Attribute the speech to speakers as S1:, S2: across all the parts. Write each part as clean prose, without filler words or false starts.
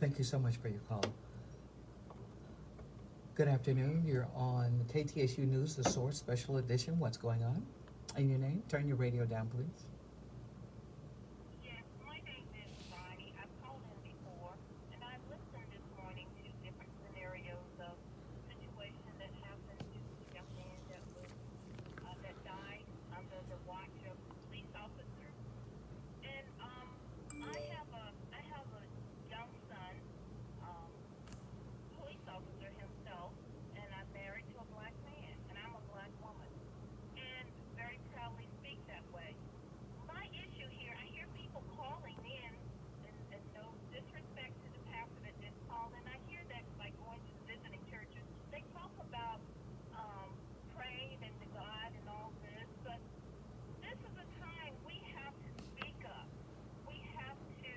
S1: Thank you so much for your call. Good afternoon. You're on KTSU News, The Source Special Edition. What's going on? And your name? Turn your radio down, please.
S2: Yes, my name is Bonnie. I've called in before, and I've listened this morning to different scenarios of situation that happened to a young man that died under the watch of police officers. And I have a young son, um, police officer himself, and I'm married to a black man, and I'm a black woman, and very proudly speak that way. My issue here, I hear people calling in, and no disrespect to the pastor that just called, and I hear that by going to visiting churches, they talk about praying and to God and all this, but this is a time we have to speak up. We have to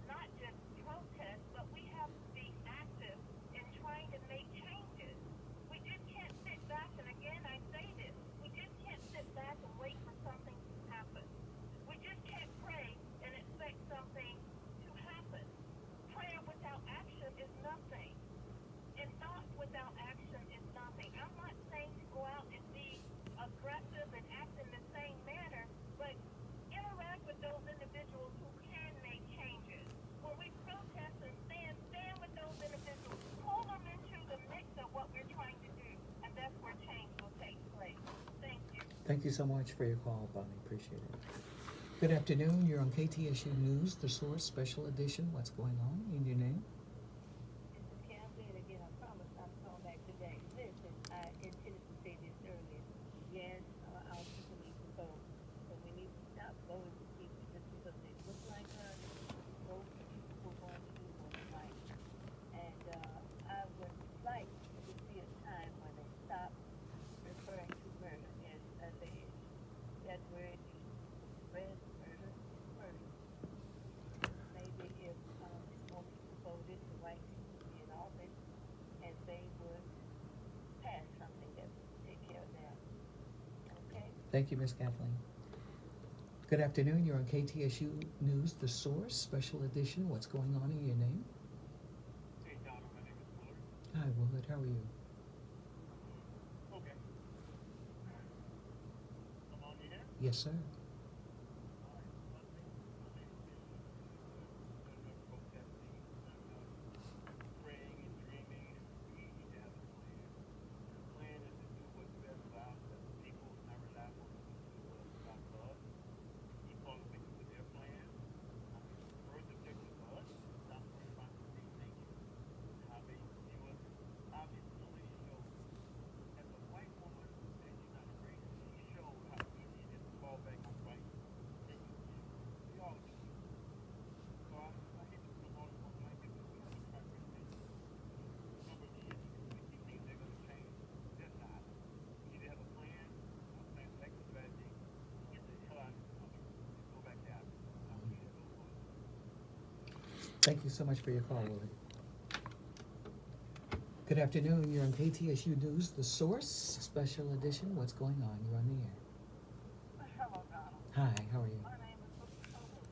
S2: not just protest, but we have to be active in trying to make changes. We just can't sit back, and again, I say this, we just can't sit back and wait for something to happen. We just can't pray and expect something to happen. Prayer without action is nothing. And thought without action is nothing. I'm not saying to go out and be aggressive and act in the same manner, but interact with those individuals who can make changes. When we protest and stand with those individuals, pull them into the mix of what we're trying to do, and that's where change will take place. Thank you.
S1: Thank you so much for your call, Bonnie. Appreciate it. Good afternoon. You're on KTSU News, The Source Special Edition. What's going on? And your name?
S3: This is Kathleen again. I promise I'll call back today. Listen, I intended to say this earlier. Yes, our people need to vote, but we need to stop voting for people just because they look like us. Vote for people who are going to do what's right. And I would like to see a time when they stop referring to murder as alleged. That's where it needs to be. Red murder is murder. Maybe if more people voted, the white people would be in office, and they would pass something that would take care of that. Okay?
S1: Thank you, Miss Kathleen. Good afternoon. You're on KTSU News, The Source Special Edition. What's going on? In your name?
S4: Hey, Donna, my name is Willard.
S1: Hi, Willard. How are you?
S4: Okay. I'm on the air.
S1: Yes, sir.
S4: All right. One thing, protesting, praying and dreaming, we need to have a plan. The plan is to do what's best for our people, not rely on them to do what's about for us. Keep on sticking with their plan. First objective for us is to stop worrying about the state thinking, how they view us. Obviously, show as a white woman that you're not a racist, you show how easy it is to fall back on white. We all do. So I hate to put them all in one blanket, but we have to try to think. A number of years we keep thinking they're going to change. They're not. We need to have a plan exit strategy, get the hell out of this country, and go back out. I believe that those words.
S1: Thank you so much for your call, Willard. Good afternoon. You're on KTSU News, The Source Special Edition. What's going on? You're on the air.
S2: Hello, Donald.
S1: Hi, how are you?
S2: My name is Lucy Cole,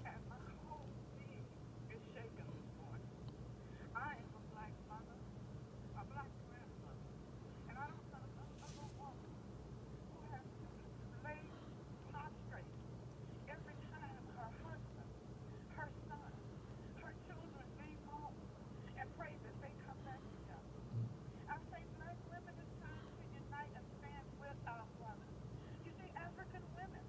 S2: and my whole being is shaken this morning. I am a black mother, a black grandmother, and I don't know another woman who has laid prostrate every time her husband, her son, her children leave home and pray that they come back together. I say, black women, it's time to unite and stand with our brothers. You see, African women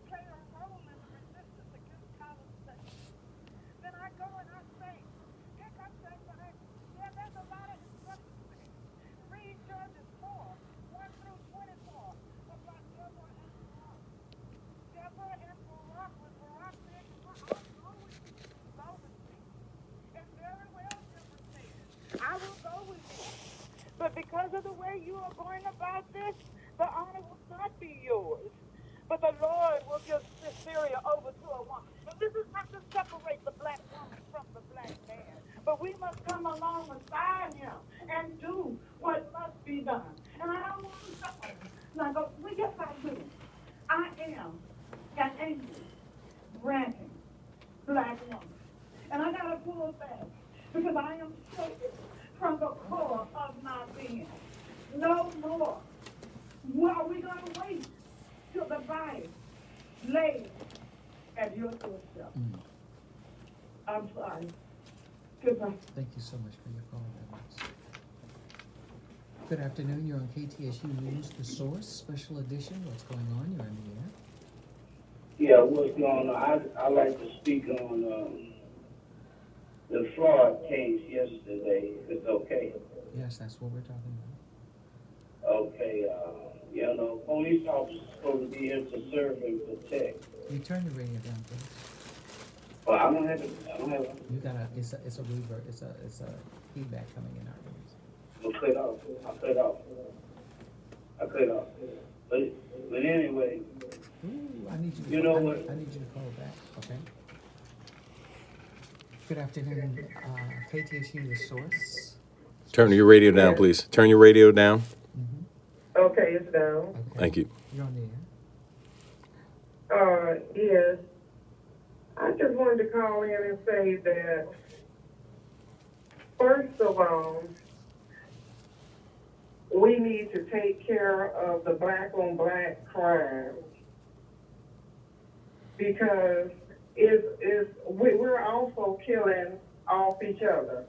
S2: play a role in the resistance against colonization. Then I go and I say, pick up that Bible. Yeah, there's a lot of instructions there. Read Judges 4, 1 through 24, about Deborah and Barak. Deborah and Barak, when Barak said, I'll go with you, go with me. And very well, Deborah said, I will go with you. But because of the way you are going about this, the honor will not be yours. But the Lord will give Syria over to a woman. And this is not to separate the black woman from the black man. But we must come along beside him and do what must be done. And I don't want to separate. Now, but yes, I do. I am an angry, ranting black woman. And And I gotta pull back because I am shaken from the core of my being. No more. Well, are we gonna wait till the body lays at your doorstep? I'm sorry. Goodbye.
S1: Thank you so much for your call, Dennis. Good afternoon, you're on KTSU News, The Source, Special Edition. What's going on? You're in the air.
S5: Yeah, what's going on? I like to speak on the fraud case yesterday. If it's okay.
S1: Yes, that's what we're talking about.
S5: Okay, police officers supposed to be here to serve and protect.
S1: You turn the radio down, please.
S5: But I don't have it.
S1: You gotta, it's a reverb, it's a feedback coming in our ears.
S5: I'll cut off. But anyway,
S1: Ooh, I need you to.
S5: You know what?
S1: I need you to call back, okay? Good afternoon, KTSU, The Source.
S6: Turn your radio down, please. Turn your radio down.
S7: Okay, it's down.
S1: Okay.
S6: Thank you.
S1: You're on the air.
S7: Yes. I just wanted to call in and say that, first of all, we need to take care of the black-on-black crime because we're also killing off each other.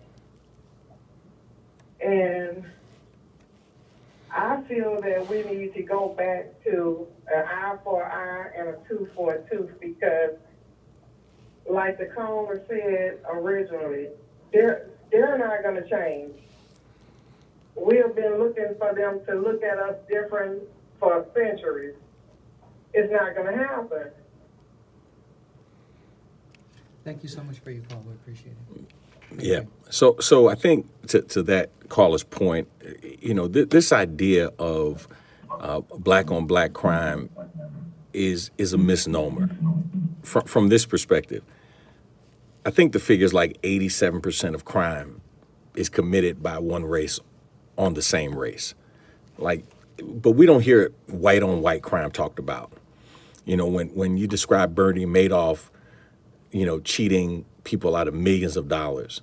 S7: And I feel that we need to go back to an eye for an eye and a tooth for a tooth because, like the caller said originally, they're not going to change. We have been looking for them to look at us different for centuries. It's not going to happen.
S1: Thank you so much for your call, we appreciate it.
S6: Yeah. So I think to that caller's point, this idea of black on black crime is a misnomer from this perspective. I think the figure is like 87% of crime is committed by one race on the same race. But we don't hear white on white crime talked about. When you describe Bernie Madoff, cheating people out of millions of dollars,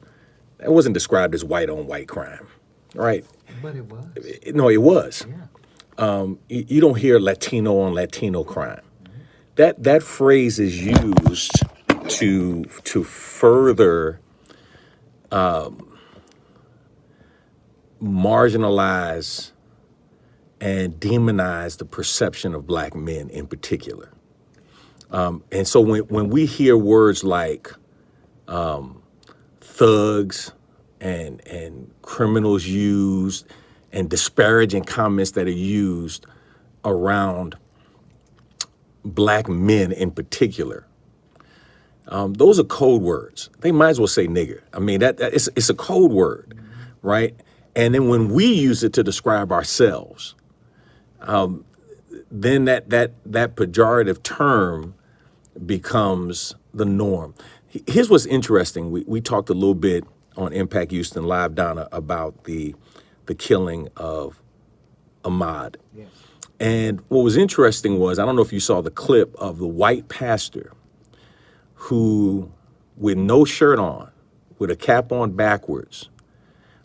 S6: that wasn't described as white on white crime, right?
S1: But it was.
S6: No, it was.
S1: Yeah.
S6: You don't hear Latino on Latino crime. That phrase is used to further marginalize and demonize the perception of black men in particular. And so when we hear words like thugs and criminals used and disparaging comments that are used around black men in particular, those are code words. They might as well say nigger. I mean, it's a code word, right? And then when we use it to describe ourselves, then that pejorative term becomes the norm. Here's what's interesting. We talked a little bit on Impact Houston Live, Donna, about the killing of Ahmaud.
S1: Yes.
S6: And what was interesting was, I don't know if you saw the clip of the white pastor who, with no shirt on, with a cap on backwards,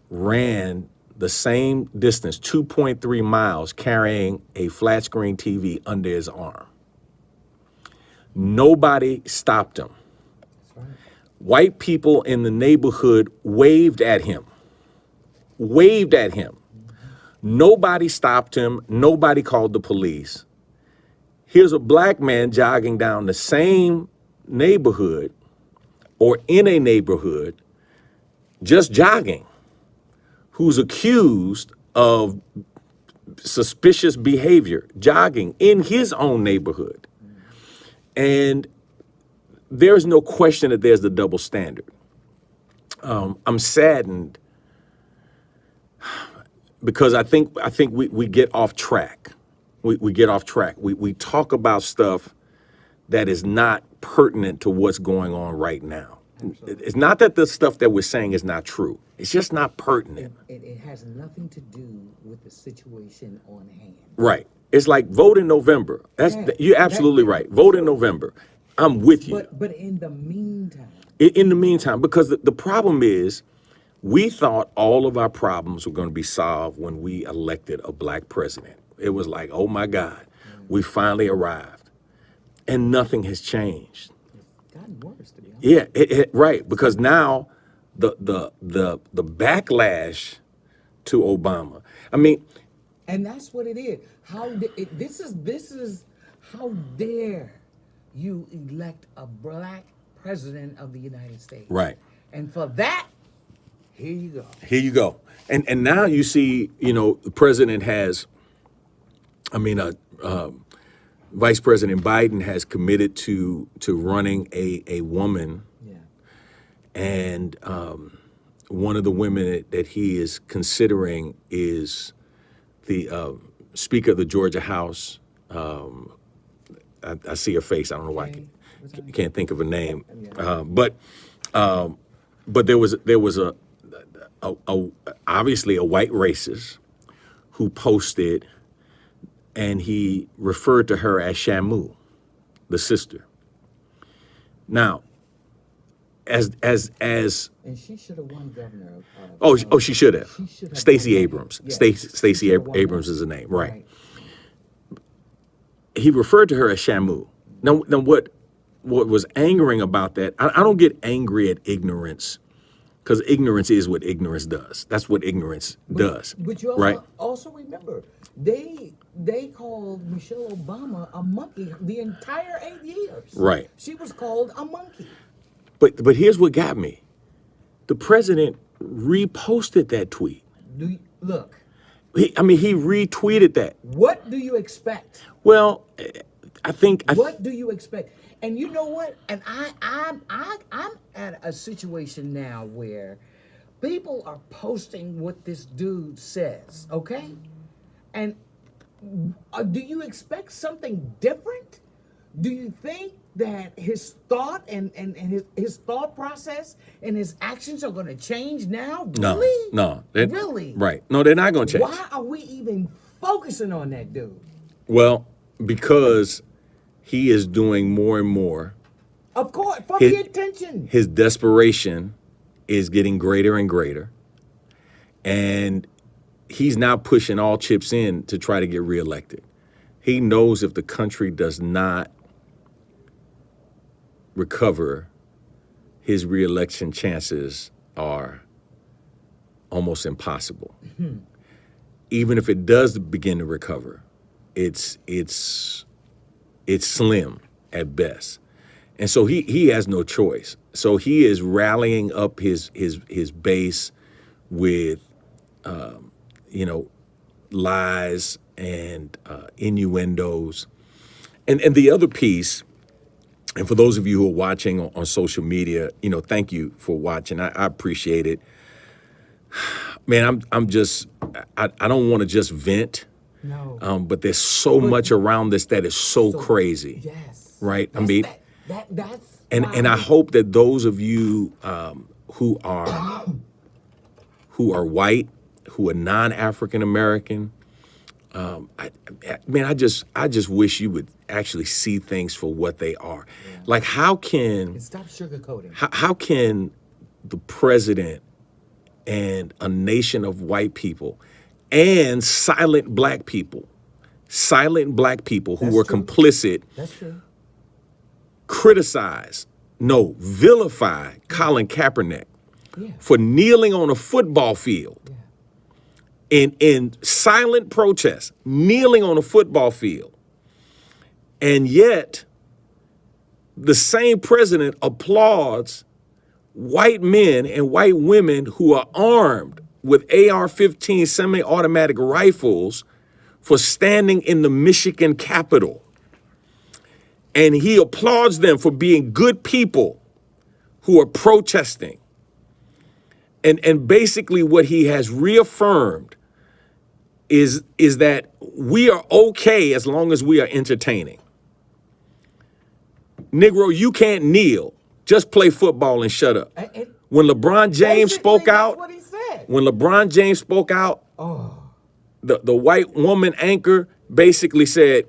S6: ran the same distance, 2.3 miles, carrying a flat screen TV under his arm. Nobody stopped him.
S1: That's right.
S6: White people in the neighborhood waved at him. Nobody stopped him. Nobody called the police. Here's a black man jogging down the same neighborhood or in a neighborhood, just jogging, who's accused of suspicious behavior, jogging in his own neighborhood. And there's no question that there's the double standard. I'm saddened because I think we get off track. We get off track. We talk about stuff that is not pertinent to what's going on right now.
S1: Absolutely.
S6: It's not that the stuff that we're saying is not true. It's just not pertinent.
S1: It has nothing to do with the situation on hand.
S6: Right. It's like vote in November.
S1: Yeah,
S6: You're absolutely right. Vote in November. I'm with you.
S1: But in the meantime,
S6: In the meantime, because the problem is, we thought all of our problems were going to be solved when we elected a black president. It was like, oh my God, we finally arrived. And nothing has changed.
S1: it's gotten worse, to be honest.
S6: Yeah, right. Because now the backlash to Obama. I mean,
S1: And that's what it is. This is how dare you elect a black president of the United States?
S6: right.
S1: And for that, here you go.
S6: Here you go. And now you see, the president has, Vice President Biden has committed to running a woman,
S1: Yeah.
S6: and one of the women that he is considering is the Speaker of the Georgia House. I see her face. I don't know why I can't think of her name. But there was a obviously a white racist who posted, and he referred to her as Shamu, the sister. Now, as
S1: And she should have won governor of
S6: she should have.
S1: She should have
S6: Stacey
S1: won that.
S6: Abrams.
S1: Yes.
S6: Stacey
S1: She should have won
S6: Abrams
S1: that.
S6: is the name, right? He referred to her as Shamu. Now what was angering about that? I don't get angry at ignorance, because ignorance is what ignorance does. That's what ignorance does,
S1: But you also,
S6: right?
S1: also remember, they called Michelle Obama a monkey the entire 8 years.
S6: Right.
S1: She was called a monkey.
S6: But here's what got me. The president reposted that tweet.
S1: Look,
S6: He retweeted that.
S1: what do you expect?
S6: Well, I think
S1: What do you expect? And you know what? And I'm at a situation now where people are posting what this dude says, okay? And do you expect something different? Do you think that his thought and his thought process and his actions are going to change now? Really?
S6: No.
S1: Really?
S6: Right. No, they're not going to change.
S1: Why are we even focusing on that dude?
S6: Well, because he is doing more and more.
S1: Of course, for
S6: His-
S1: the attention.
S6: His desperation is getting greater and greater. And he's now pushing all chips in to try to get reelected. He knows if the country does not recover, his reelection chances are almost impossible. Even if it does begin to recover, it's slim at best. And so he has no choice. So he is rallying up his base with lies and innuendos. And the other piece, and for those of you who are watching on social media, thank you for watching. I appreciate it. Man, I don't want to just vent.
S1: No.
S6: But there's so much around this that is so crazy.
S1: Yes.
S6: Right?
S1: That's
S6: And I hope that those of you who are white, who are non-African American, I just wish you would actually see things for what they are.
S1: Yeah.
S6: Like, how can
S1: stop sugarcoating.
S6: how can the president and a nation of white people and silent black people who
S1: That's
S6: were
S1: true.
S6: complicit,
S1: That's true.
S6: vilify Colin Kaepernick
S1: Yeah.
S6: for kneeling on a football field
S1: Yeah.
S6: in silent protest, kneeling on a football field. And yet, the same president applauds white men and white women who are armed with AR-15 semi-automatic rifles for standing in the Michigan Capitol. And he applauds them for being good people who are protesting. And basically what he has reaffirmed is that we are okay as long as we are entertaining. Negro, you can't kneel. Just play football and shut up. When LeBron James spoke out,
S1: That's what he said.
S6: when LeBron James spoke out, the white woman anchor basically said,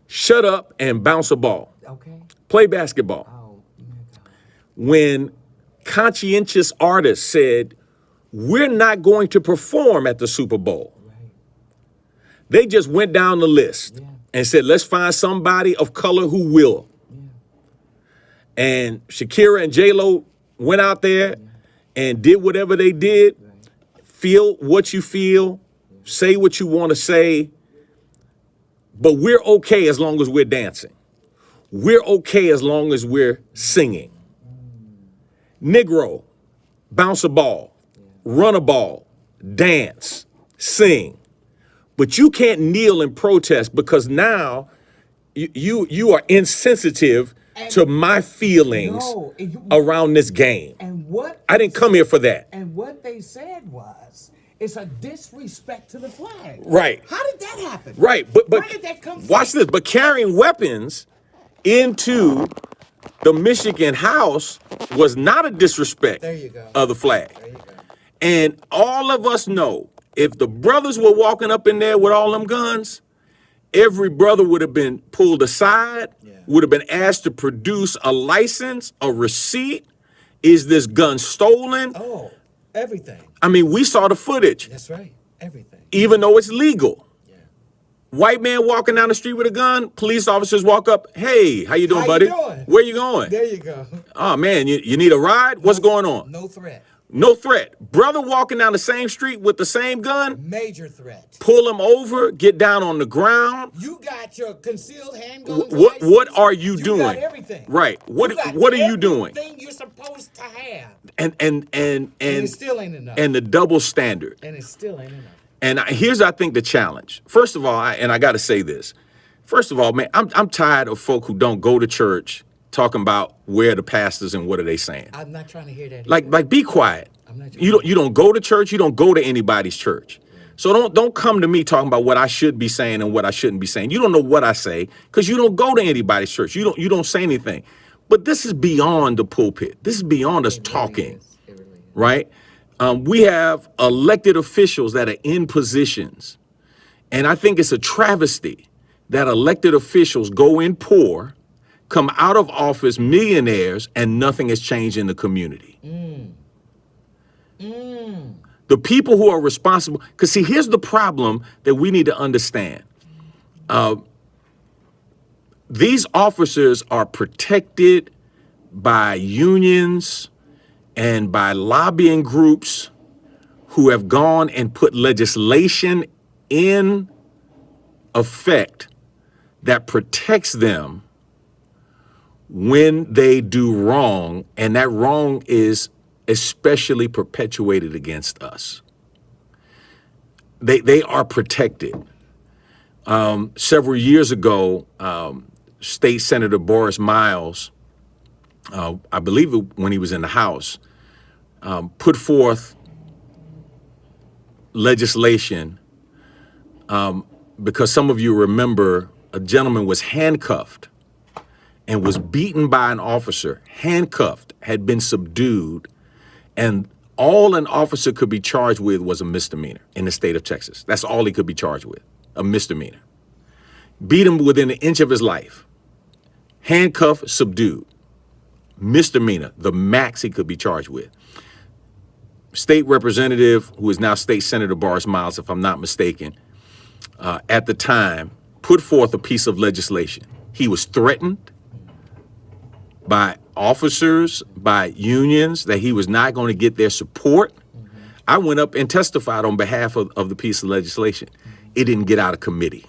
S6: shut up and bounce a ball.
S1: Okay.
S6: Play basketball.
S1: Oh, my God.
S6: When conscientious artists said, we're not going to perform at the Super Bowl.
S1: Right.
S6: They just went down the list and said, let's find somebody of color who will. And Shakira and J-Lo went out there and did whatever they did. Feel what you feel, say what you want to say, but we're okay as long as we're dancing. We're okay as long as we're singing. Negro, bounce a ball, run a ball, dance, sing. But you can't kneel and protest because now you are insensitive to my feelings
S1: No,
S6: around this game.
S1: and what
S6: I didn't come here for that.
S1: And what they said was, it's a disrespect to the flag.
S6: Right.
S1: How did that happen?
S6: Right, but
S1: Where did that come from?
S6: watch this. But carrying weapons into the Michigan House was not a disrespect
S1: There you go.
S6: of the flag.
S1: There you go.
S6: And all of us know if the brothers were walking up in there with all them guns, every brother would have been pulled aside, would have been asked to produce a license, a receipt. Is this gun stolen?
S1: Oh, everything.
S6: I mean, we saw the footage,
S1: That's right. Everything.
S6: even though it's legal. White man walking down the street with a gun, police officers walk up, hey, how you doing,
S1: How you
S6: buddy?
S1: doing?
S6: Where you going?
S1: There you go.
S6: Oh, man, you need a ride? What's going on?
S1: No threat.
S6: No threat. Brother walking down the same street with the same gun,
S1: Major threat.
S6: pull him over, get down on the ground.
S1: You got your concealed handgun.
S6: What are you
S1: You
S6: doing?
S1: got everything.
S6: Right. What
S1: You got
S6: are you doing?
S1: Everything you're supposed to have.
S6: And
S1: it still ain't enough.
S6: and the double standard.
S1: And it still ain't enough.
S6: And here's, I think, the challenge. First of all, I got to say this. First of all, man, I'm tired of folk who don't go to church talking about where the pastors and what are they saying.
S1: I'm not trying to hear that.
S6: Like, be quiet.
S1: I'm not trying
S6: You don't go to church. You don't go to anybody's church. So don't come to me talking about what I should be saying and what I shouldn't be saying. You don't know what I say because you don't go to anybody's church. You don't say anything. But this is beyond the pulpit. This is beyond us talking, right? We have elected officials that are in positions. And I think it's a travesty that elected officials go in poor, come out of office millionaires, and nothing has changed in the community. The people who are responsible, because see, here's the problem that we need to understand. These officers are protected by unions and by lobbying groups who have gone and put legislation in effect that protects them when they do wrong, and that wrong is especially perpetuated against us. They are protected. Several years ago, State Senator Boris Miles, I believe when he was in the House, put forth legislation because some of you remember a gentleman was handcuffed and was beaten by an officer, handcuffed, had been subdued, and all an officer could be charged with was a misdemeanor in the state of Texas. That's all he could be charged with, a misdemeanor. Beat him within an inch of his life. Handcuffed, subdued. Misdemeanor, the max he could be charged with. State Representative, who is now State Senator Boris Miles, if I'm not mistaken, at the time, put forth a piece of legislation. He was threatened by officers, by unions, that he was not going to get their support. I went up and testified on behalf of the piece of legislation. It didn't get out of committee.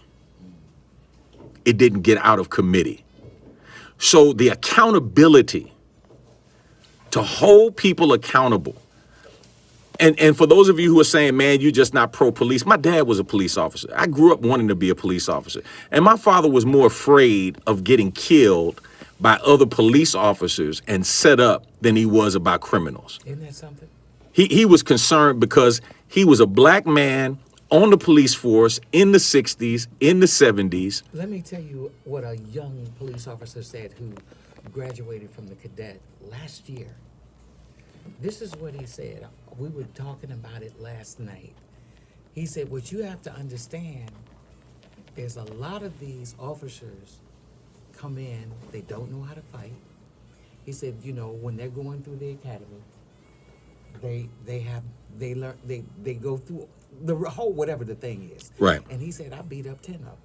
S6: It didn't get out of committee. So the accountability to hold people accountable. And for those of you who are saying, man, you're just not pro-police, my dad was a police officer. I grew up wanting to be a police officer. And my father was more afraid of getting killed by other police officers and set up than he was about criminals.
S1: Isn't that something?
S6: He was concerned because he was a black man on the police force in the 60s, in the 70s.
S1: Let me tell you what a young police officer said who graduated from the cadet last year. This is what he said. We were talking about it last night. He said, what you have to understand is a lot of these officers come in, they don't know how to fight. He said, you know, when they're going through the academy, they learn, they go through the whole whatever the thing is.
S6: Right.
S1: And he said, I beat up 10 of them.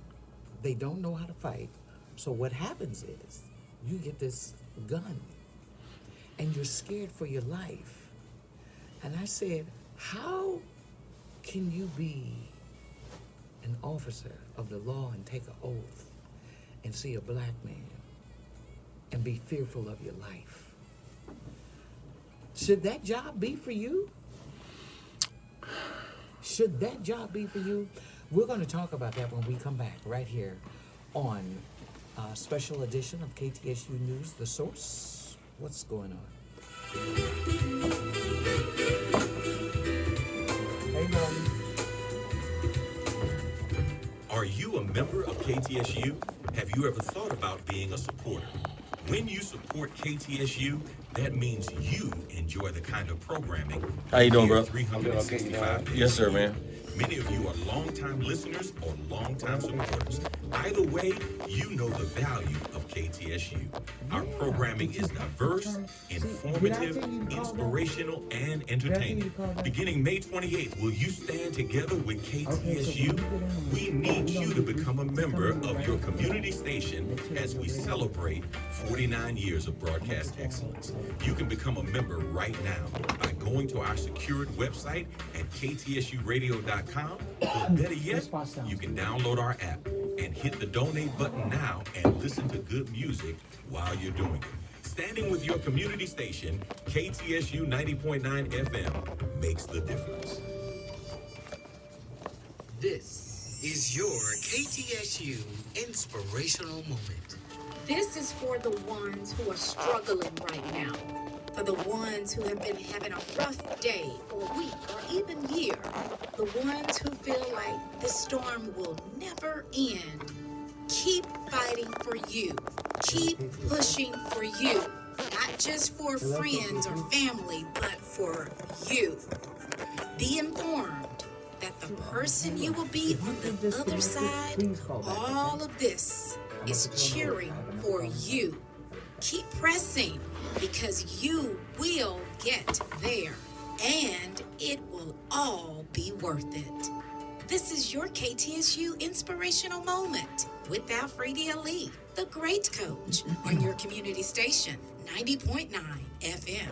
S1: They don't know how to fight. So what happens is you get this gun and you're scared for your life. And I said, how can you be an officer of the law and take an oath and see a black man and be fearful of your life? Should that job be for you? Should that job be for you? We're going to talk about that when we come back right here on a special edition of KTSU News, The Source. What's going on? Hey, Norman.
S8: Are you a member of KTSU? Have you ever thought about being a supporter? When you support KTSU, that means you enjoy the kind of programming.
S6: How you doing,
S8: hear
S6: bro?
S8: 365 days
S6: Yes, sir,
S8: a year.
S6: man.
S8: Many of you are longtime listeners or longtime supporters. Either way, you know the value of KTSU. Our programming is diverse, informative, inspirational, and entertaining. Beginning May 28th, will you stand together with KTSU? We need you to become a member of your community station as we celebrate 49 years of broadcast excellence. You can become a member right now by going to our secured website at ktsuradio.com, or better yet, you can download our app and hit the donate button now and listen to good music while you're doing it. Standing with your community station, KTSU 90.9 FM makes the difference.
S1: This is your KTSU Inspirational Moment.
S9: This is for the ones who are struggling right now, for the ones who have been having a rough day or week or even year, the ones who feel like this storm will never end. Keep fighting for you. Keep pushing for you. Not just for friends or family, but for you. Be informed that the person you will be on the other side, all of this is cheering for you. Keep pressing because you will get there and it will all be worth it. This is your KTSU Inspirational Moment with Alfredi Ali, the great coach on your community station, 90.9 FM.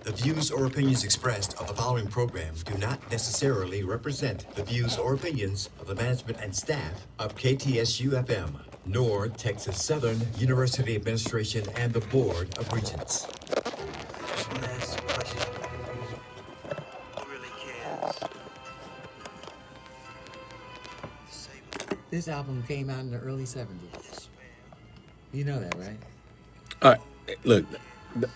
S10: The views or opinions expressed on the following program do not necessarily represent the views or opinions of the management and staff of KTSU-FM, nor Texas Southern University Administration and the Board of Regents.
S11: Just want to ask a question. Who really cares?
S1: This album came out in the early 70s. You know that, right?
S6: All right, look,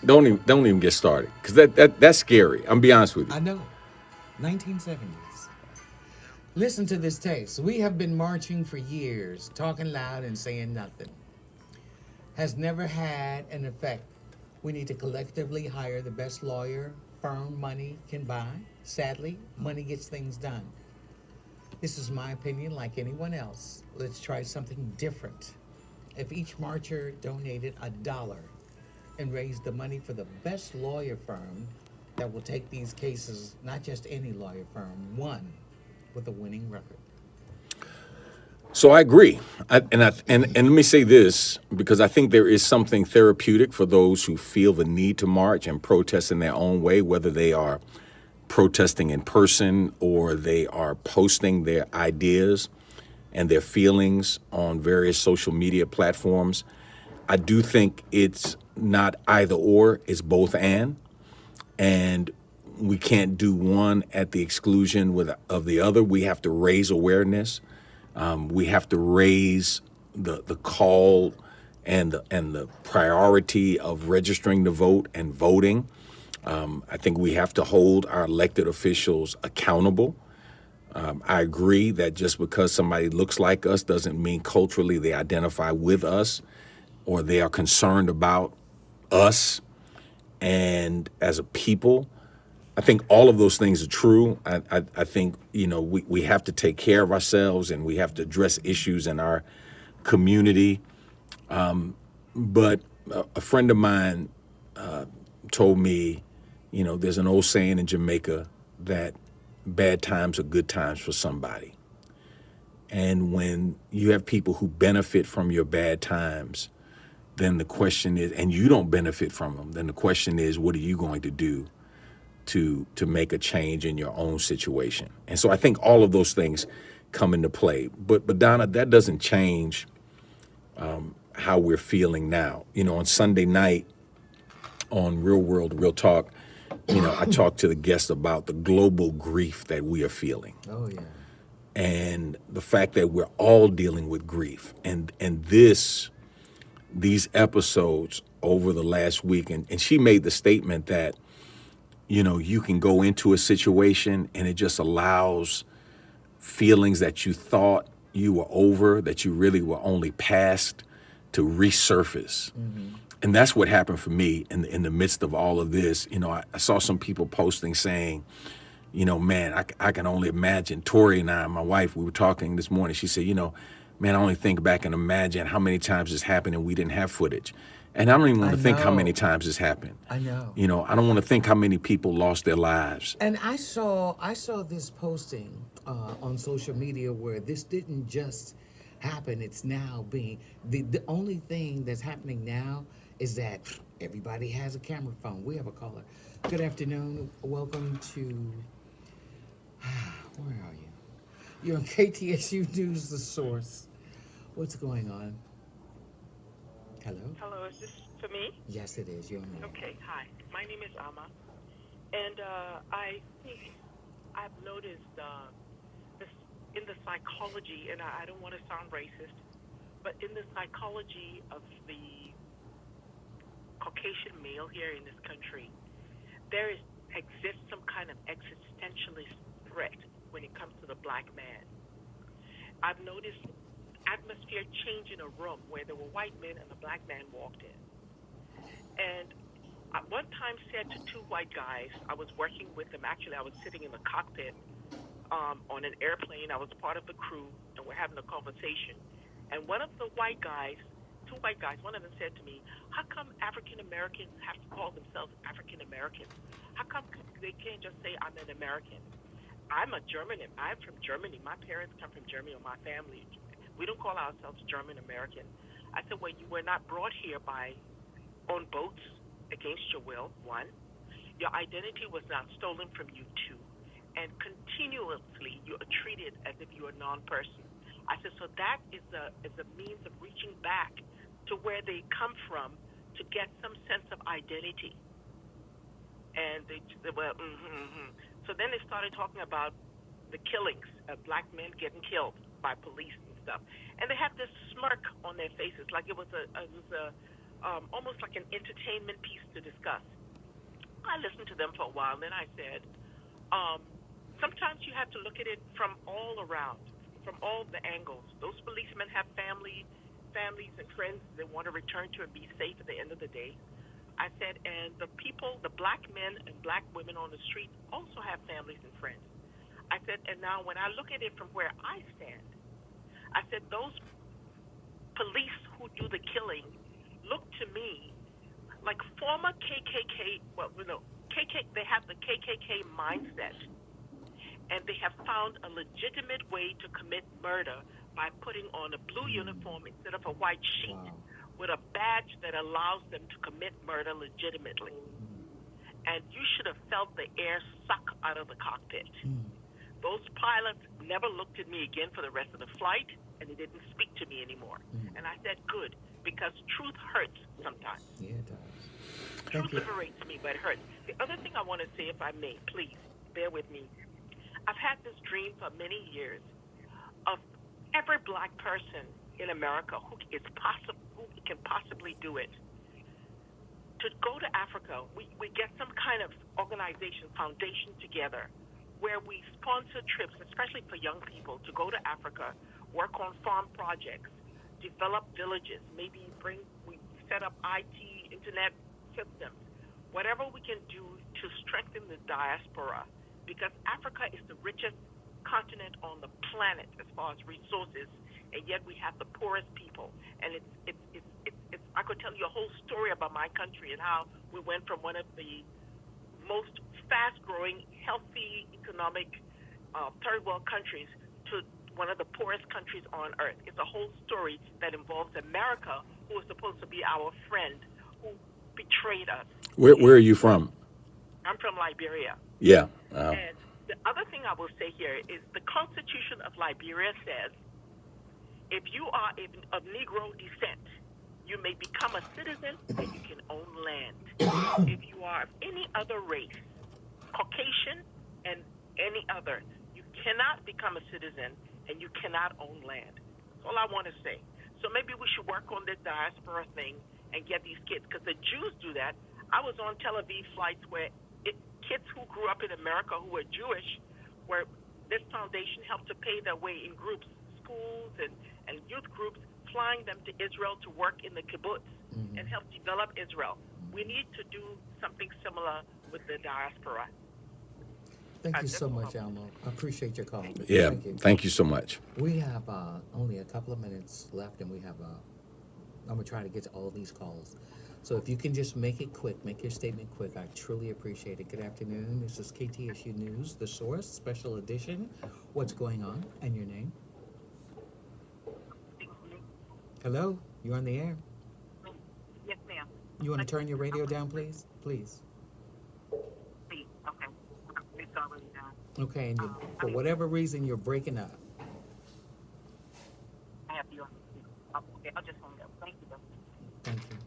S6: don't even get started, because that's scary. I'm be honest with you.
S1: I know. 1970s. Listen to this taste. We have been marching for years, talking loud and saying nothing. Has never had an effect. We need to collectively hire the best lawyer firm money can buy. Sadly, money gets things done. This is my opinion, like anyone else. Let's try something different. If each marcher donated $1 and raised the money for the best lawyer firm that will take these cases, not just any lawyer firm, one with a winning record.
S6: So I agree, and let me say this, because I think there is something therapeutic for those who feel the need to march and protest in their own way, whether they are protesting in person or they are posting their ideas and their feelings on various social media platforms. I do think it's not either or, it's both and we can't do one at the exclusion of the other. We have to raise awareness. We have to raise the call and the priority of registering to vote and voting. I think we have to hold our elected officials accountable. I agree that just because somebody looks like us doesn't mean culturally they identify with us or they are concerned about us and as a people. I think all of those things are true. I think, we have to take care of ourselves and we have to address issues in our community But a friend of mine told me, there's an old saying in Jamaica that bad times are good times for somebody. And when you have people who benefit from your bad times, then the question is, and you don't benefit from them, then the question is, what are you going to do to make a change in your own situation? And so I think all of those things come into play. But Donna, that doesn't change how we're feeling now. On Sunday night on Real World, Real Talk, I talked to the guests about the global grief that we are feeling.
S1: Oh, yeah.
S6: And the fact that we're all dealing with grief. And these episodes over the last week, and she made the statement that, you can go into a situation and it just allows feelings that you thought you were over, that you really were only past, to resurface. Mm-hmm. And that's what happened for me in the midst of all of this. I saw some people posting saying, man, I can only imagine. Tori and I, my wife, we were talking this morning. She said, man, I only think back and imagine how many times this happened and we didn't have footage. And I don't even want to think how many times this happened.
S1: I know.
S6: I don't want to think how many people lost their lives.
S1: And I saw this posting on social media where this didn't just happen. It's now being, the only thing that's happening now is that everybody has a camera phone. We have a caller. Good afternoon. Welcome to, where are you? You're on KTSU News, The Source. What's going on? Hello?
S12: Hello, is this for me?
S1: Yes, it is. Your name.
S12: Okay, hi. My name is Ama. And I think I've noticed this in the psychology, and I don't want to sound racist, but in the psychology of the Caucasian male here in this country, there exists some kind of existentialist threat when it comes to the black man. I've noticed atmosphere change in a room where there were white men and a black man walked in. And I one time said to two white guys, I was working with them, actually I was sitting in the cockpit on an airplane, I was part of the crew, and we're having a conversation. And one of the white guys, two white guys, one of them said to me, how come African Americans have to call themselves African Americans? How come they can't just say I'm an American? I'm from Germany. My parents come from Germany, or my family. We don't call ourselves German American. I said, well, you were not brought here on boats against your will, one. Your identity was not stolen from you, two. And continuously, you are treated as if you are a non-person. I said, so that is a means of reaching back to where they come from to get some sense of identity. And they were, So then they started talking about the killings of black men getting killed by police and stuff. And they had this smirk on their faces, like it was almost like an entertainment piece to discuss. I listened to them for a while, and then I said, sometimes you have to look at it from all around, from all the angles. Those policemen have families and friends they want to return to and be safe at the end of the day. I said, and the people, the black men and black women on the street also have families and friends. I said, and now when I look at it from where I stand, I said, those police who do the killing look to me like former KKK, they have the KKK mindset, and they have found a legitimate way to commit murder by putting on a blue uniform instead of a white sheet. Wow. With a badge that allows them to commit murder legitimately. And you should have felt the air suck out of the cockpit. Those pilots never looked at me again for the rest of the flight, and they didn't speak to me anymore. And I said, good, because truth hurts sometimes.
S1: Yeah, it does.
S12: Truth liberates me, but it hurts. The other thing I want to say, if I may, please, bear with me. I've had this dream for many years of every black person in America who can possibly do it, to go to Africa. We get some kind of organization, foundation together where we sponsor trips, especially for young people, to go to Africa, work on farm projects, develop villages, maybe we set up IT, internet systems, whatever we can do to strengthen the diaspora, because Africa is the richest continent on the planet as far as resources and yet we have the poorest people. And it's I could tell you a whole story about my country and how we went from one of the most fast-growing, healthy, economic third world countries to one of the poorest countries on earth. It's a whole story that involves America, who was supposed to be our friend, who betrayed us.
S6: Where are you from?
S12: I'm from Liberia.
S6: Yeah.
S12: And the other thing I will say here is the Constitution of Liberia says if you are of Negro descent, you may become a citizen and you can own land. If you are of any other race, Caucasian and any other, you cannot become a citizen and you cannot own land. That's all I want to say. So maybe we should work on this diaspora thing and get these kids, because the Jews do that. I was on Tel Aviv flights where kids who grew up in America who were Jewish, where this foundation helped to pay their way in groups, schools and youth groups, flying them to Israel to work in the kibbutz and help develop Israel. We need to do something similar with the diaspora.
S1: Thank you so much, Alma. I appreciate your call.
S6: Yeah.
S1: Thank you.
S6: Thank you so much.
S1: We have only a couple of minutes left, and we have I'm gonna try to get to all these calls. So if you can just make it quick, make your statement quick, I truly appreciate it. Good afternoon. This is KTSU News, The Source, Special Edition. What's going on? And your name? Hello? You're on the air.
S12: Yes, ma'am.
S1: You want to turn your radio down, please? Please.
S12: Okay. It's already done.
S1: Okay, and for whatever reason, you're breaking up.
S12: I have you on. Okay, I'll just hang up. Thank you, though.
S1: Thank you.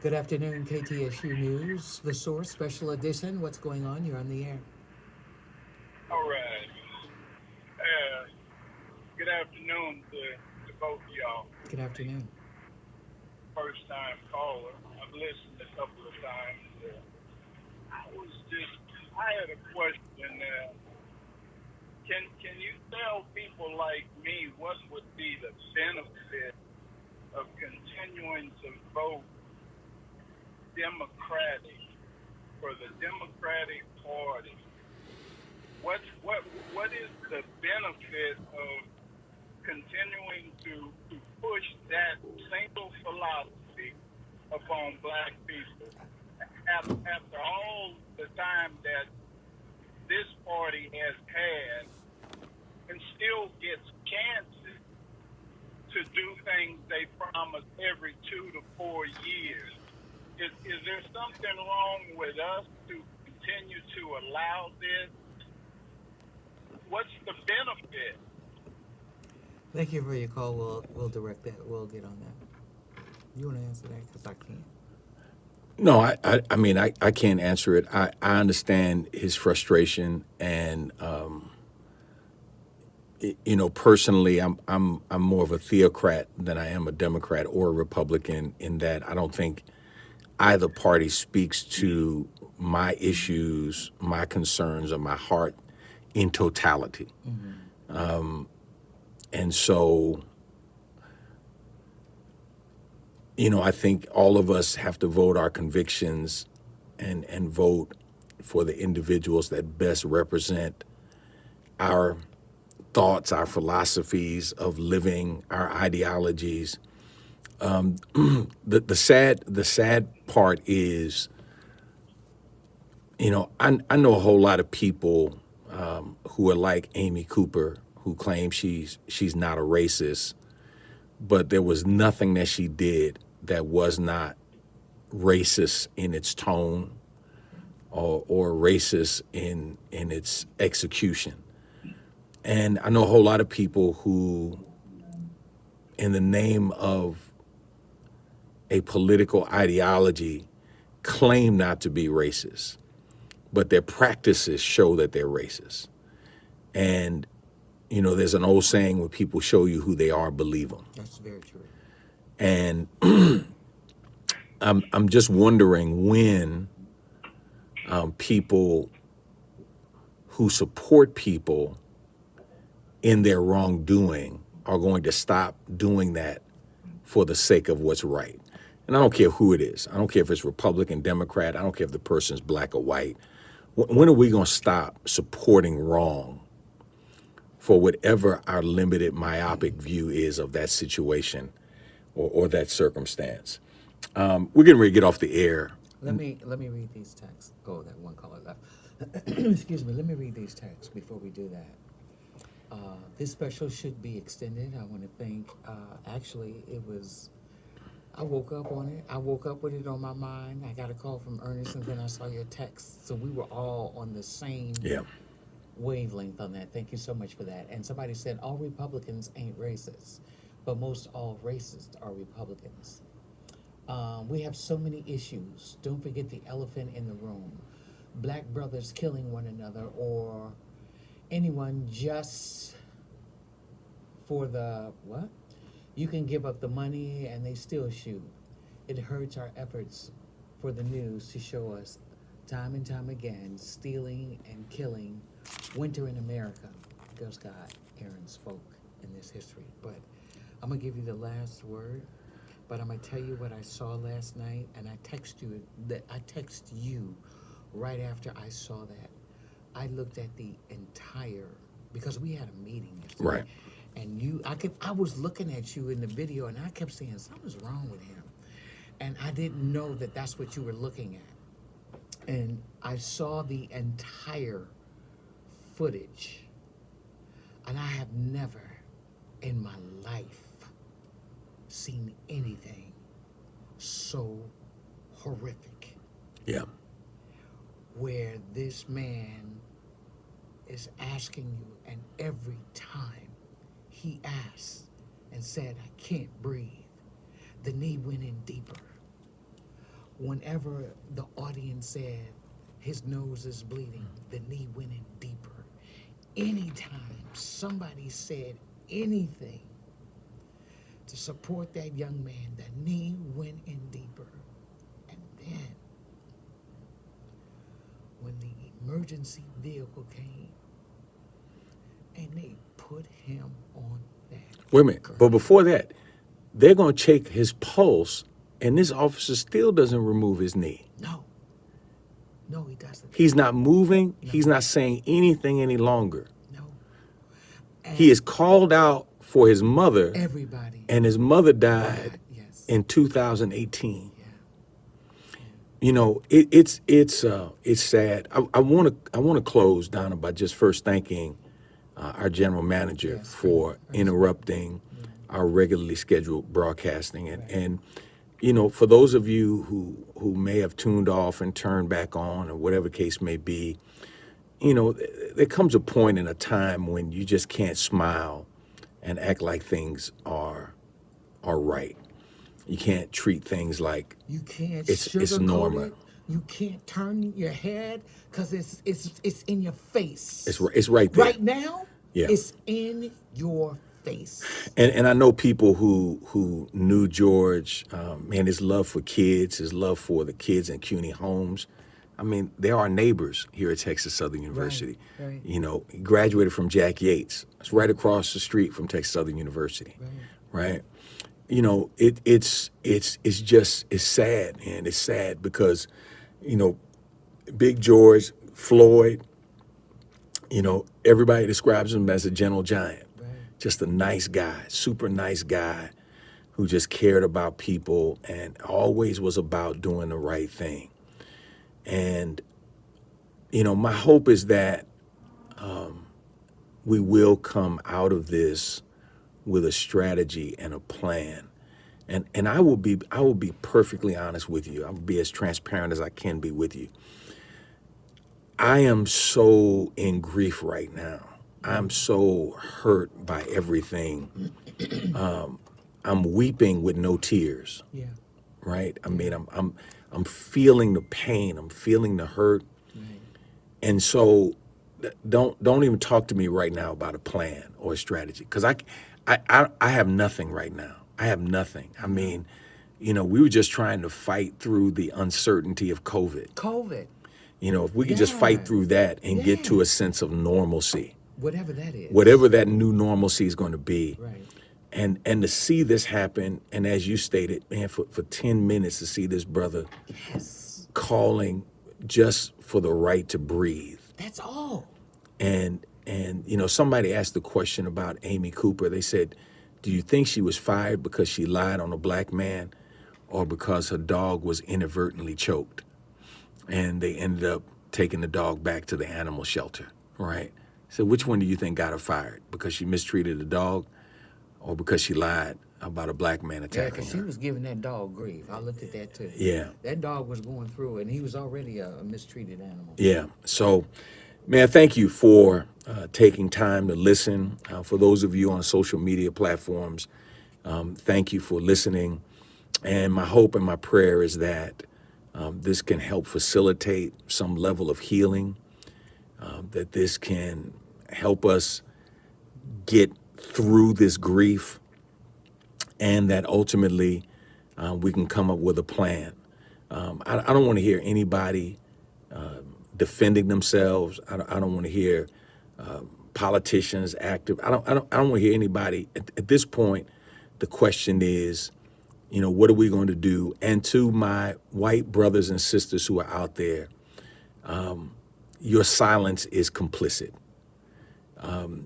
S1: Good afternoon, KTSU News, The Source, Special Edition. What's going on? You're on the air.
S4: All right. Good afternoon to both of y'all.
S1: Good afternoon.
S4: First time caller. I've listened a couple of times. I had a question. Can you tell people like me what would be the benefit of continuing to vote Democratic for the Democratic Party? What is the benefit of continuing to push that single philosophy upon black people after all the time that this party has had and still gets chances to do things they promise every 2 to 4 years? Is there something wrong with us to continue to allow this? What's the benefit?
S1: Thank you for your call. We'll direct that. We'll get on that. You want to answer that? Because I can't.
S6: No, I mean, I can't answer it. I understand his frustration, and personally, I'm more of a theocrat than I am a Democrat or a Republican, in that I don't think either party speaks to my issues, my concerns, or my heart in totality. And so, I think all of us have to vote our convictions and vote for the individuals that best represent our thoughts, our philosophies of living, our ideologies. The sad part is, I know a whole lot of people who are like Amy Cooper, who claim she's not a racist, but there was nothing that she did that was not racist in its tone or racist in its execution. And I know a whole lot of people who, in the name of a political ideology, claim not to be racist, but their practices show that they're racist. And, there's an old saying, when people show you who they are, believe them.
S1: That's very true.
S6: And I'm just wondering when people who support people in their wrongdoing are going to stop doing that for the sake of what's right. And I don't care who it is. I don't care if it's Republican, Democrat. I don't care if the person's black or white. When are we going to stop supporting wrong for whatever our limited myopic view is of that situation or that circumstance. We're getting ready to get off the air.
S1: Let me read these texts. Oh, that one caller left. Excuse me. Let me read these texts before we do that. This special should be extended. I want to thank. Actually, I woke up on it. I woke up with it on my mind. I got a call from Ernest, and then I saw your text. So we were all on the same wavelength on that. Thank you so much for that. And somebody said all Republicans ain't racist, but most all racists are Republicans. We have so many issues. Don't forget the elephant in the room. Black brothers killing one another, or anyone just for the what? You can give up the money and they still shoot. It hurts our efforts for the news to show us time and time again stealing and killing. Winter in America. Girl Scout Aaron spoke in this history. But I'm gonna give you the last word. But I'm gonna tell you what I saw last night, and I text you right after I saw that. I looked at the entire, because we had a meeting yesterday.
S6: Right.
S1: And I was looking at you in the video, and I kept saying something's wrong with him, and I didn't know that that's what you were looking at. And I saw the entire footage, and I have never in my life seen anything so horrific.
S6: Yeah.
S1: Where this man is asking you, and every time he asked and said, I can't breathe, the knee went in deeper. Whenever the audience said his nose is bleeding, the knee went in deeper. Anytime somebody said anything to support that young man, the knee went in deeper. And then when the emergency vehicle came and they put him on that.
S6: Wait a minute. But before that, they're going to check his pulse, and this officer still doesn't remove his knee.
S1: No, he doesn't.
S6: He's not moving. No. He's not saying anything any longer.
S1: No.
S6: He is called out for his mother.
S1: Everybody.
S6: And his mother died in 2018.
S1: Yeah.
S6: You know, it's sad. I want to close, Donna, by just first thanking our general manager for interrupting our regularly scheduled broadcasting. And you know, for those of you who may have tuned off and turned back on, or whatever the case may be, you know, there comes a point in a time when you just can't smile and act like things are right. You can't treat things like
S1: you can't
S6: it's normal.
S1: it. You can't turn your head because it's in your face.
S6: It's right there.
S1: Right now, it's in your face.
S6: And I know people who knew George, man, his love for kids, his love for the kids in CUNY homes. I mean, there are neighbors here at Texas Southern University.
S1: Right.
S6: You know, he graduated from Jack Yates. It's right across the street from Texas Southern University. Right. You know, it's sad, man. It's sad because, you know, Big George, Floyd, you know, everybody describes him as a gentle giant. Just a nice guy, super nice guy who just cared about people and always was about doing the right thing. And, you know, my hope is that we will come out of this with a strategy and a plan. And I will be perfectly honest with you. I will be as transparent as I can be with you. I am so in grief right now. I'm so hurt by everything. I'm weeping with no tears.
S1: Yeah.
S6: Right? I mean, I'm feeling the pain. I'm feeling the hurt.
S1: Right.
S6: And so don't even talk to me right now about a plan or a strategy, because I have nothing right now. I have nothing. I mean, you know, we were just trying to fight through the uncertainty of COVID. You know, if we could just fight through that and get to a sense of normalcy.
S1: Whatever that is.
S6: Whatever that new normalcy is going to be.
S1: Right.
S6: And to see this happen, and as you stated, man, for 10 minutes to see this brother calling just for the right to breathe.
S1: That's all.
S6: And And, you know, somebody asked the question about Amy Cooper. They said, do you think she was fired because she lied on a black man or because her dog was inadvertently choked? And they ended up taking the dog back to the animal shelter, right? So which one do you think got her fired? Because she mistreated the dog or because she lied about a black man
S1: Yeah,
S6: attacking
S1: because she
S6: her?
S1: was giving that dog grief. I looked at that too.
S6: Yeah.
S1: That dog was going through it, and he was already a mistreated animal.
S6: Yeah. So, man, thank you for taking time to listen. For those of you on social media platforms, thank you for listening. And my hope and my prayer is that this can help facilitate some level of healing, that this can help us get through this grief, and that ultimately we can come up with a plan. I don't want to hear anybody defending themselves. I don't want to hear politicians active. I don't want to hear anybody. At this point, the question is, you know, what are we going to do? And to my white brothers and sisters who are out there, your silence is complicit.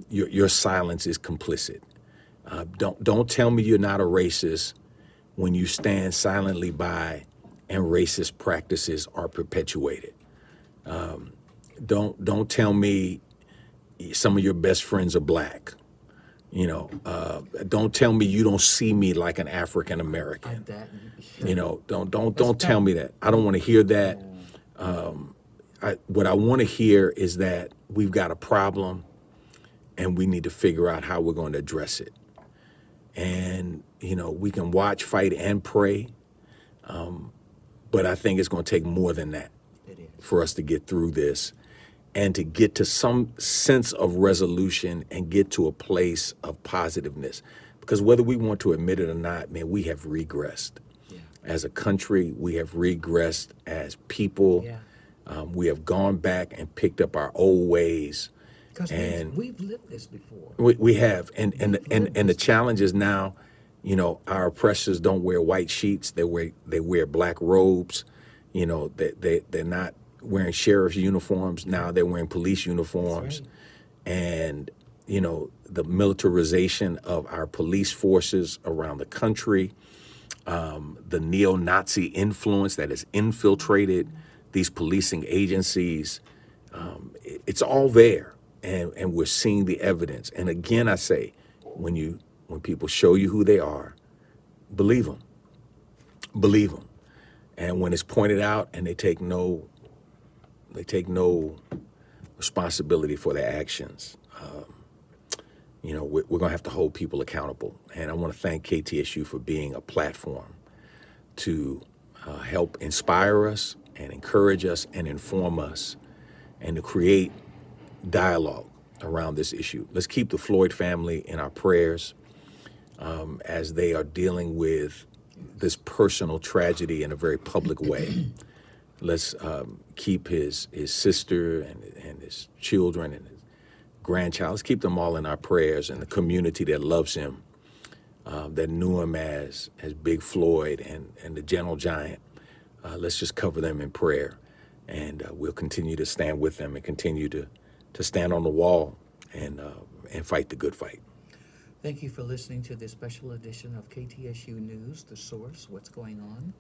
S6: Your silence is complicit. Don't tell me you're not a racist when you stand silently by and racist practices are perpetuated. Don't tell me some of your best friends are black. You know, don't tell me you don't see me like an African American. You know, don't tell me that. I don't want to hear that. What I want to hear is that we've got a problem and we need to figure out how we're going to address it. And, you know, we can watch, fight, and pray. But I think it's going to take more than that for us to get through this and to get to some sense of resolution and get to a place of positiveness. Because whether we want to admit it or not, man, we have regressed. As a country, we have regressed as people. We have gone back and picked up our old ways.
S1: Because
S6: And
S1: we've lived this before.
S6: we have, and the challenge is now, you know, our oppressors don't wear white sheets; they wear black robes. You know, they're not wearing sheriff's uniforms now; they're wearing police uniforms, and you know, the militarization of our police forces around the country, the neo-Nazi influence that has infiltrated these policing agencies. It's all there. And we're seeing the evidence. And again, I say, when people show you who they are, believe them. Believe them. And when it's pointed out and they take no responsibility for their actions, you know, we're going to have to hold people accountable. And I want to thank KTSU for being a platform to help inspire us and encourage us and inform us and to create dialogue around this issue. Let's keep the Floyd family in our prayers as they are dealing with this personal tragedy in a very public way. Let's keep his sister and his children and his grandchild. Let's keep them all in our prayers, and the community that loves him, that knew him as Big Floyd and the Gentle Giant. Let's just cover them in prayer, and we'll continue to stand with them and continue to stand on the wall and fight the good fight.
S1: Thank you for listening to this special edition of KTSU News, The Source, What's Going On.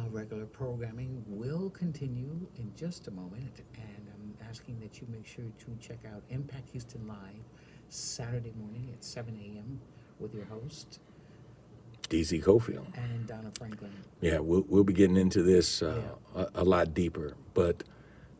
S1: Regular programming will continue in just a moment, and I'm asking that you make sure to check out Impact Houston Live Saturday morning at 7 a.m. with your host,
S6: DZ Cofield.
S1: And Donna Franklin.
S6: Yeah, we'll be getting into this a lot deeper, but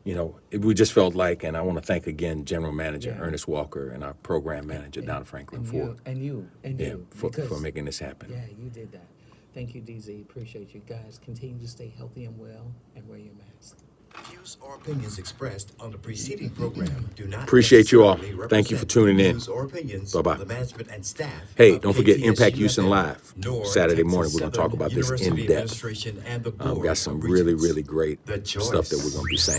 S6: you know, we just felt like, and I want to thank again General Manager Ernest Walker and our Program Manager Donna Franklin for making this happen.
S1: Yeah, you did that. Thank you, DZ. Appreciate you guys. Continue to stay healthy and well, and wear your mask.
S10: Views or opinions expressed on the preceding program do not
S6: Appreciate you all.
S10: necessarily
S6: Thank you for
S10: represent
S6: tuning in.
S10: views or opinions
S6: Bye-bye.
S10: of the management and staff
S6: Hey,
S10: of
S6: don't forget
S10: KTSU
S6: Impact Houston
S10: FM,
S6: Live
S10: nor
S6: Saturday morning.
S10: Texas
S6: We're going to talk
S10: Southern
S6: about this
S10: University
S6: in depth.
S10: Administration and the Board
S6: Got some
S10: of
S6: really,
S10: Regents.
S6: really great
S10: The
S6: stuff that we're
S10: choice.
S6: going to be saying.